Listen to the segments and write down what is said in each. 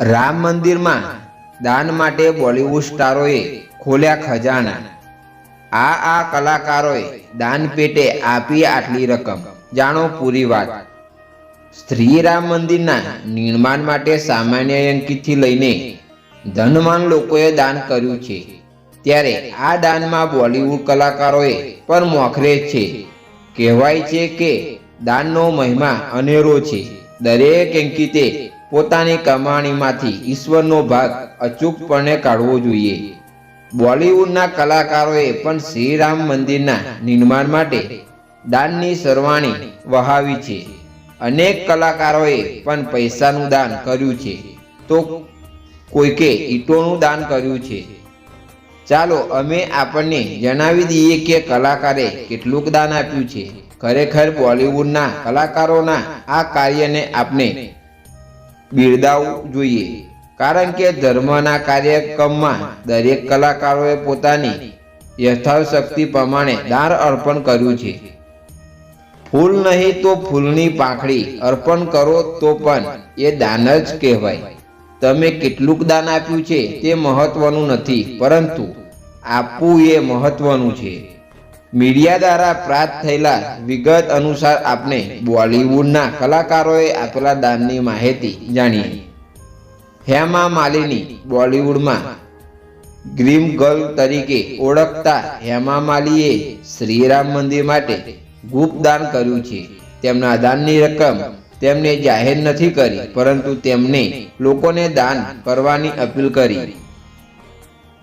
રામ મંદિરમાં દાન માટે બોલિવૂડ સ્ટારોએ ખોલ્યા ખજાના। આ કલાકારોએ દાન પેટે આપી આટલી રકમ, જાણો પૂરી વાત। શ્રી રામ મંદિરના નિર્માણ માટે સામાન્ય અંકિતથી લઈને ધનવાન લોકોએ દાન કર્યું છે, ત્યારે આ દાનમાં બોલિવૂડ કલાકારોએ પણ મોખરે છે। કહેવાય છે કે દાનનો મહિમા અનેરો છે। દરેક અંકિતે પોતાની કમાણીમાંથી ઈશ્વરનો ભાગ અચૂકપણે કાઢવો જોઈએ। બોલિવૂડના કલાકારોએ પણ શ્રી રામ મંદિરના નિર્માણ માટે દાનની સરવાણી વહાવી છે। અનેક કલાકારોએ પણ પૈસાનું દાન કર્યું છે, તો કોઈકે ઈંટોનું દાન કર્યું છે। ચાલો અમે આપણને જણાવી દઈએ કે કલાકારે કેટલું દાન આપ્યું છે। ખરેખર બોલિવૂડના કલાકારોના આ કાર્યને આપણે બિરદાવવું જોઈએ, કારણ કે ધર્મના કાર્યક્રમમાં દરેક કલાકારોએ પોતાની યથાશક્તિ પ્રમાણે દાન અર્પણ કર્યું છે। ફૂલ નહીં તો ફૂલની પાંખડી અર્પણ કરો તો પણ એ દાન જ કહેવાય। તમે કેટલું દાન આપ્યું છે તે મહત્વનું નથી, પરંતુ આપવું એ મહત્વનું છે। મીડિયા દ્વારા પ્રાપ્ત થયેલા વિગત અનુસાર આપણે બોલિવૂડના કલાકારોએ આપેલા દાનની માહિતી જાણીએ। હેમા માલિની બોલિવૂડમાં ગ્રીમ ગર્લ તરીકે ઓળખતા હેમા માલિનીએ શ્રી રામ મંદિર માટે ગુપ્ત દાન કર્યું છે। તેમના દાનની રકમ તેમને જાહેર નથી કરી, પરંતુ તેમને લોકોને દાન કરવાની અપીલ કરી।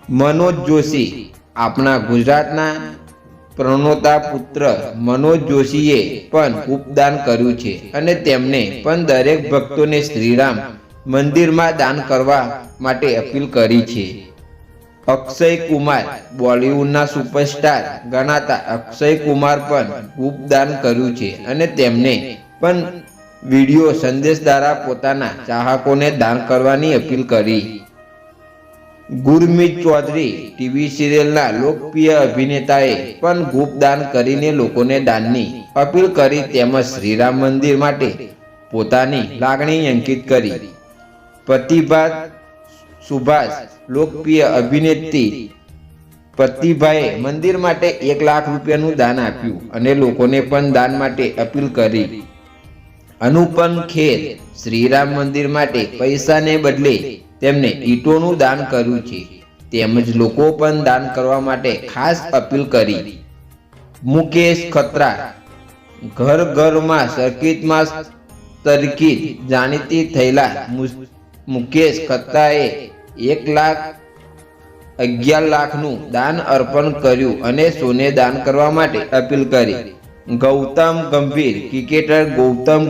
મનોજ જોશી, આપણા ગુજરાતના પ્રણોતા પુત્ર મનોજ જોશીએ પણ ગુપ્ત દાન કર્યું છે અને તેમને પણ દરેક ભક્તોને શ્રીરામ મંદિરમાં દાન કરવા માટે અપીલ કરી છે। અક્ષય કુમાર, બોલિવૂડના સુપરસ્ટાર ગણાતા અક્ષય કુમાર પણ ગુપ્ત દાન કર્યું છે અને તેમને પણ વિડીયો સંદેશ દ્વારા પોતાના ચાહકોને દાન કરવાની અપીલ કરી। ગુરમીત ચૌધરી, ટીવી સિરિયલના લોકપ્રિય અભિનેતાએ પણ ગુપ્ત દાન કરીને લોકોને દાનની અપીલ કરી તેમજ શ્રીરામ મંદિર માટે પોતાની લાગણી અંકિત કરી। પ્રતિભા સુભાષ, લોકપ્રિય અભિનેત્રી પ્રતિભાએ મંદિર માટે 1 લાખ રૂપિયાનું દાન આપ્યું અને લોકોને પણ દાન માટે અપીલ કરી। અનુપમ ખેર, શ્રીરામ મંદિર માટે પૈસાને બદલે તેમને ઈંટોનું દાન કર્યું છે, તેમજ લોકો પણ દાન કરવા માટે ખાસ અપીલ કરી। મુકેશ ખત્રા, ઘર ઘરમાં સર્કિટમાં તરીકે જાણીતી થયેલા મુકેશ ખત્રાએ 1,11,00,000નું દાન અર્પણ કર્યું અને સોને દાન કરવા માટે અપીલ કરી। ગૌતમ ગંભીર, ક્રિકેટર ગૌતમ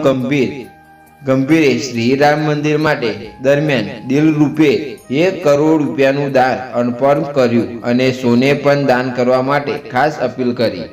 ગંભીરે શ્રીરામ મંદિર માટે દરમિયાન દિલ રૂપે 1 કરોડ રૂપિયાનું દાન અર્પણ કર્યું અને સોને પણ દાન કરવા માટે ખાસ અપીલ કરી।